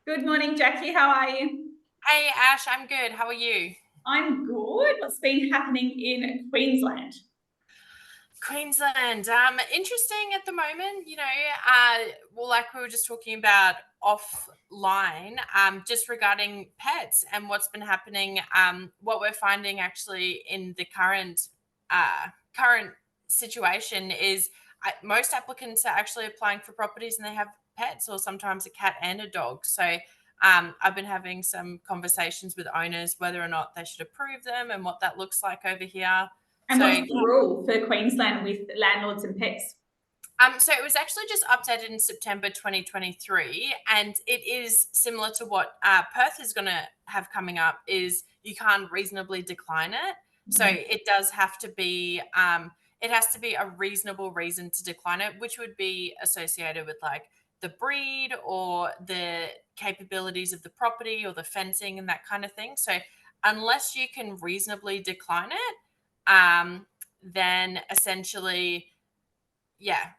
Good morning, Jackie. How are you? Hey Ash, I'm good. How are you? I'm good. What's been happening in Queensland? Queensland. Interesting at the moment, well, like we were just talking about offline, just regarding pets and what's been happening. What we're finding actually in the current situation is most applicants are actually applying for properties and they have pets or sometimes a cat and a dog. So I've been having some conversations with owners whether or not they should approve them and what that looks like over here. And So what's the rule for Queensland with landlords and pets? So it was actually just updated in September 2023, and it is similar to what Perth is going to have coming up. Is you can't reasonably decline it, so Mhm. it has to be a reasonable reason to decline it, which would be associated with like the breed or the capabilities of the property or the fencing and that kind of thing. So unless you can reasonably decline it, then essentially, yeah,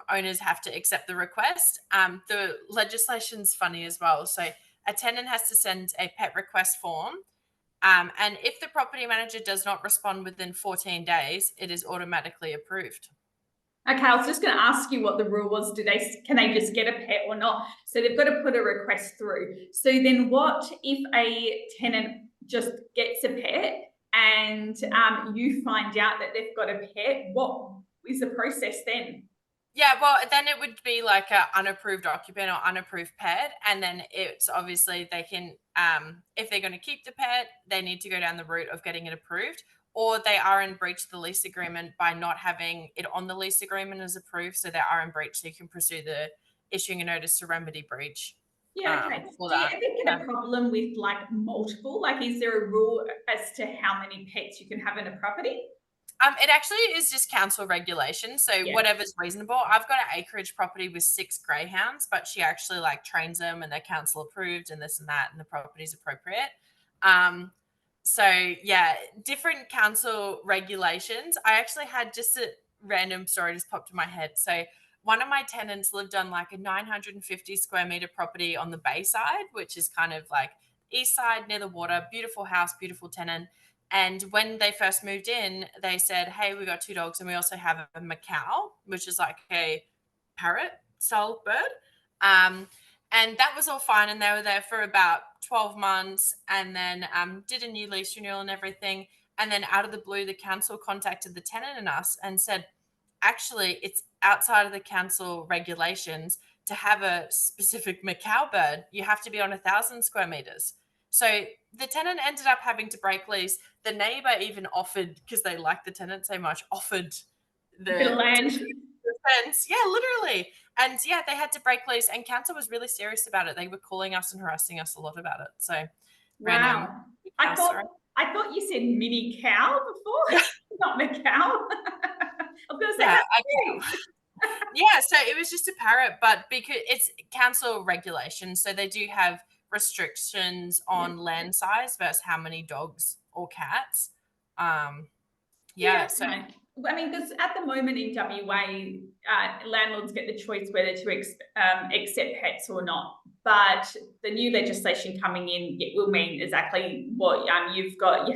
owners have to accept the request. The legislation's funny as well. So a tenant has to send a pet request form. And if the property manager does not respond within 14 days, it is automatically approved. Okay, I was just going to ask you what the rule was. Can they just get a pet or not? So they've got to put a request through. So then, what if a tenant just gets a pet and you find out that they've got a pet? What is the process then? Yeah, well, then it would be like a unapproved occupant or unapproved pet, and then it's obviously they can, if they're going to keep the pet, they need to go down the route of getting it approved, or they are in breach of the lease agreement by not having it on the lease agreement as approved, so they are in breach. So you can pursue the issuing a notice to remedy breach, Yeah, okay. for Do you that. ever get Yeah. a problem with like multiple? Like, is there a rule as to how many pets you can have in a property? It actually is just council regulation, so Yeah. whatever's reasonable. I've got an acreage property with 6 greyhounds, but she actually like trains them, and they're council approved, and this and that, and the property's appropriate. Um, so yeah, different council regulations. I actually had just a random story just popped in my head. So one of my tenants lived on like a 950 square meter property on the Bayside, which is kind of like east side near the water. Beautiful house, beautiful tenant. And when they first moved in, they said, "Hey, we got 2 dogs, and we also have a macaw, which is like a parrot style bird." Um, and that was all fine. And they were there for about 12 months and then did a new lease renewal and everything. And then out of the blue, the council contacted the tenant and us and said, actually, it's outside of the council regulations to have a specific macaw bird. You have to be on 1,000 square meters. So the tenant ended up having to break lease. The neighbor even offered, because they liked the tenant so much, offered A bit of to land. fence. Yeah, literally. And yeah, they had to break lease, and council was really serious about it. They were calling us and harassing us a lot about it. So random Wow. I house, thought sorry. I thought you said mini cow Yeah, before, not Macau. I was going to say yeah, that's okay. big. Yeah, so it was just a parrot, but because it's council regulation, so they do have restrictions Yeah. on land size versus how many dogs or cats. Um, Yeah, yeah, so okay. I mean, because at the moment in WA, landlords get the choice whether to accept pets or not. But the new legislation coming in it will mean exactly what you've got.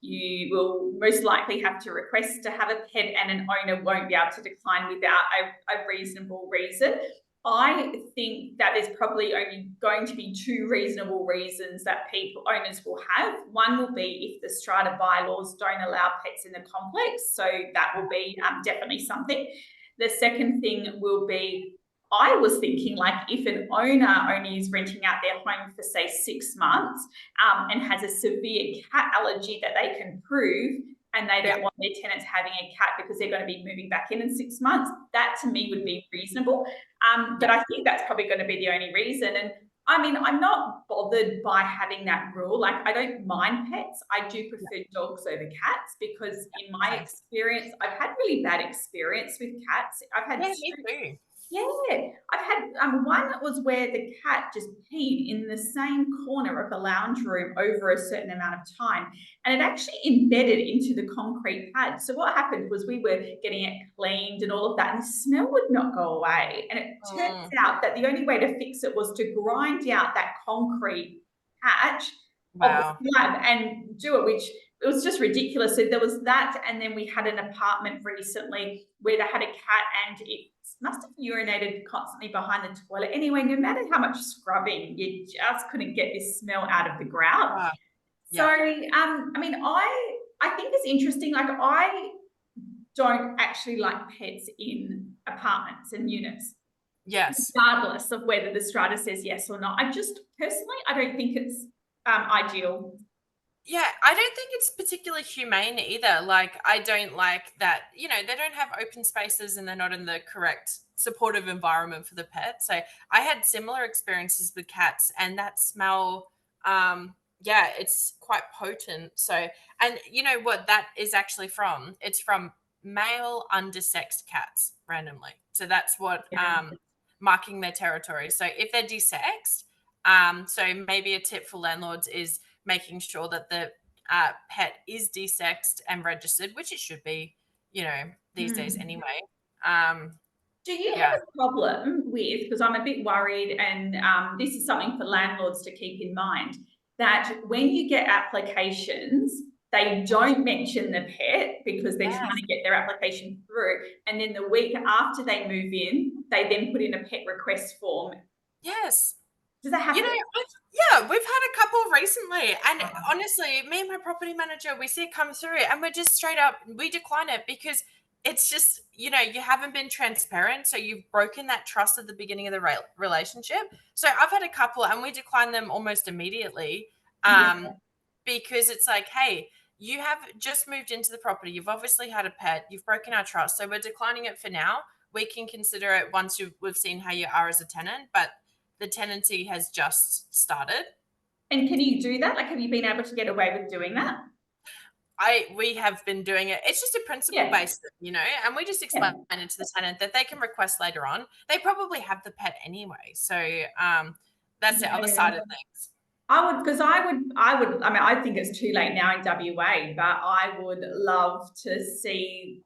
You will most likely have to request to have a pet, and an owner won't be able to decline without a reasonable reason. I think that there's probably only going to be two reasonable reasons that people owners will have. One will be if the strata bylaws don't allow pets in the complex, so that will be definitely something. The second thing will be I was thinking like if an owner only is renting out their home for say 6 months and has a severe cat allergy that they can prove, and they yeah, don't want their tenants having a cat because they're going to be moving back in 6 months, that to me would be reasonable. But yeah, I think that's probably going to be the only reason. And I mean, I'm not bothered by having that rule. Like, I don't mind pets. I do yeah, prefer dogs over cats because, in my same. experience, I've had really bad experience with cats. I've had Yeah, me two too. yeah, I've had one was where the cat just peed in the same corner of the lounge room over a certain amount of time, and it actually embedded into the concrete pad. So what happened was we were getting it cleaned and all of that, and the smell would not go away. And it turns out that the only way to fix it was to grind out that concrete patch of the Wow. slab and do it, which it was just ridiculous. So there was that, and then we had an apartment recently where they had a cat and it must have urinated constantly behind the toilet. Anyway, no matter how much scrubbing, you just couldn't get this smell out of the grout. Wow. So, Yeah. I mean, I think it's interesting. Like, I don't actually like pets in apartments and units, Yes. regardless of whether the strata says yes or not. I just personally, I don't think it's ideal. Yeah, I don't think it's particularly humane either. Like, I don't like that, you know, they don't have open spaces and they're not in the correct supportive environment for the pet. So I had similar experiences with cats, and that smell, yeah, it's quite potent. So, and you know what that is actually from? It's from male undersexed cats randomly. So that's what Yeah. marking their territory. So if they're desexed, so maybe a tip for landlords is making sure that the pet is desexed and registered, which it should be, you know, these days Hmm. anyway. Um, Do you have yeah. a problem with, because I'm a bit worried, and this is something for landlords to keep in mind, that when you get applications, they don't mention the pet because they're trying Yes. to get their application through. And then the week after they move in, they then put in a pet request form. Yes. Does that You know, happen? yeah, we've had a couple recently, and Oh, honestly, me and my property manager, we see it come through, and we're just straight up, we decline it because it's just, you know, you haven't been transparent, so you've broken that trust at the beginning of the relationship. So I've had a couple, and we decline them almost immediately, yeah. because it's like, hey, you have just moved into the property, you've obviously had a pet, you've broken our trust, so we're declining it for now. We can consider it once we've seen how you are as a tenant, but the tenancy has just started. And can you do that? Like, have you been able to get away with doing that? We have been doing it. It's just a principle Yeah. based, you know, and we just explain Yeah. it to the tenant that they can request later on. They probably have the pet anyway, so that's the other Yeah. side of things. I mean, I think it's too late now in WA, but I would love to see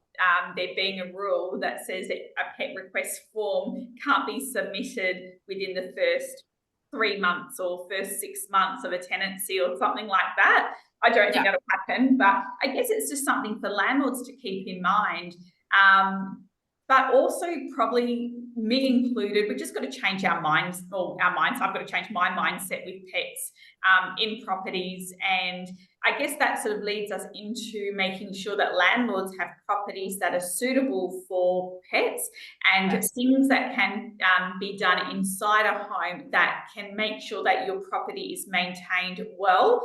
there being a rule that says that a pet request form can't be submitted within the first 3 months or first 6 months of a tenancy or something like that. I don't think Yeah, that'll happen, but I guess it's just something for landlords to keep in mind. Um, but also probably me included, we've just got to change our minds, or our minds. I've got to change my mindset with pets in properties. And I guess that sort of leads us into making sure that landlords have properties that are suitable for pets, and yes, things that can be done inside a home that can make sure that your property is maintained well,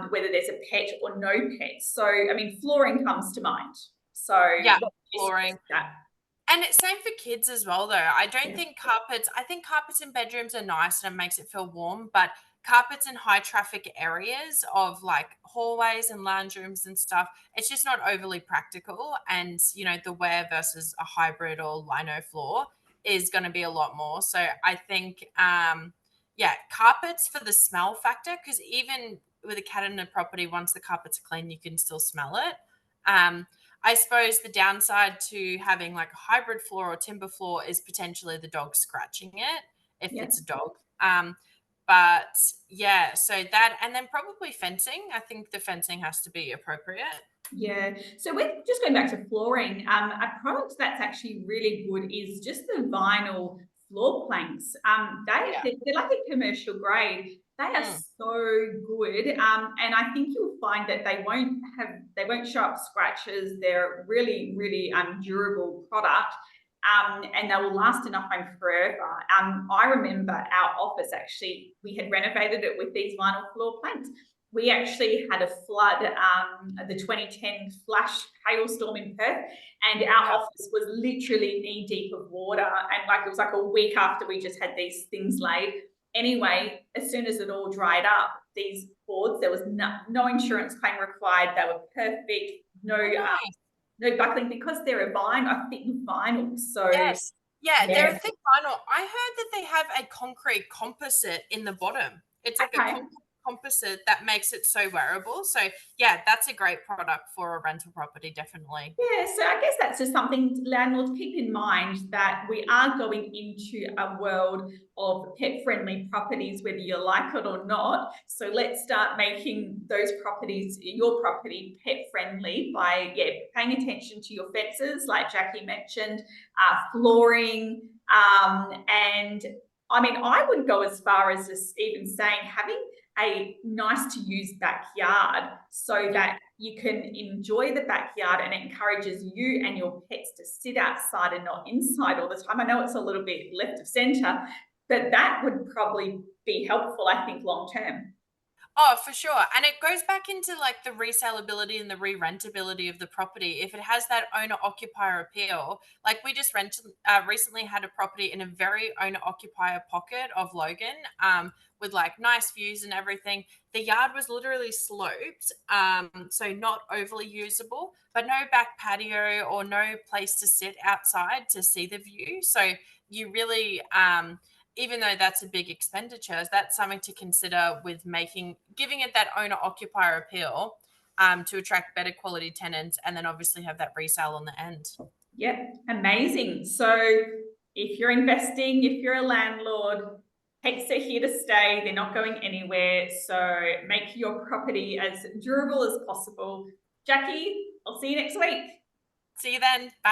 whether there's a pet or no pets. So, I mean, flooring comes to mind. So, yeah, what do you flooring. suggest that? And it's same for kids as well, though. I don't Yeah. think carpets, I think carpets in bedrooms are nice and it makes it feel warm, but carpets in high traffic areas of like hallways and lounge rooms and stuff, it's just not overly practical. And, you know, the wear versus a hybrid or lino floor is going to be a lot more. So I think, yeah, carpets for the smell factor, because even with a cat in a property, once the carpets are clean, you can still smell it. Um, I suppose the downside to having like a hybrid floor or timber floor is potentially the dog scratching it if Yeah. it's a dog. But yeah, so that, and then probably fencing. I think the fencing has to be appropriate. Yeah. So we're just going back to flooring. A product that's actually really good is just the vinyl floor planks. Yeah. They're like a commercial grade. They are Mm, so good. And I think you'll find that they won't show up scratches. They're really, really durable product. And they will last in a home forever. I remember our office actually, we had renovated it with these vinyl floor planks. We actually had a flood, the 2010 flash hailstorm in Perth, and our yeah. office was literally knee deep of water. And like, it was like a week after we just had these things laid. Anyway, as soon as it all dried up, these boards, there was no insurance claim required. They were perfect, Oh, nice. no buckling, because they're a thick vinyl. So Yes. Yeah, they're a yeah, thick vinyl. I heard that they have a concrete composite in the bottom. It's like a Okay. composite that makes it so wearable. So yeah, that's a great product for a rental property, definitely. Yeah, so I guess that's just something landlords keep in mind, that we are going into a world of pet-friendly properties, whether you like it or not. So let's start making those properties, your property, pet-friendly by paying attention to your fences, like Jackie mentioned, flooring, and I mean, I would go as far as just even saying having a nice to use backyard so that you can enjoy the backyard, and it encourages you and your pets to sit outside and not inside all the time. I know it's a little bit left of center, but that would probably be helpful, I think, long term. Oh, for sure. And it goes back into like the resaleability and the re-rentability of the property. If it has that owner occupier appeal, like we just recently had a property in a very owner occupier pocket of Logan, with like nice views and everything. The yard was literally sloped, so not overly usable, but no back patio or no place to sit outside to see the view. So you really, even though that's a big expenditure, that's something to consider with giving it that owner occupier appeal, to attract better quality tenants, and then obviously have that resale on the end. Yep, amazing. So if you're investing, if you're a landlord, pets are here to stay. They're not going anywhere. So make your property as durable as possible. Jackie, I'll see you next week. See you then. Bye.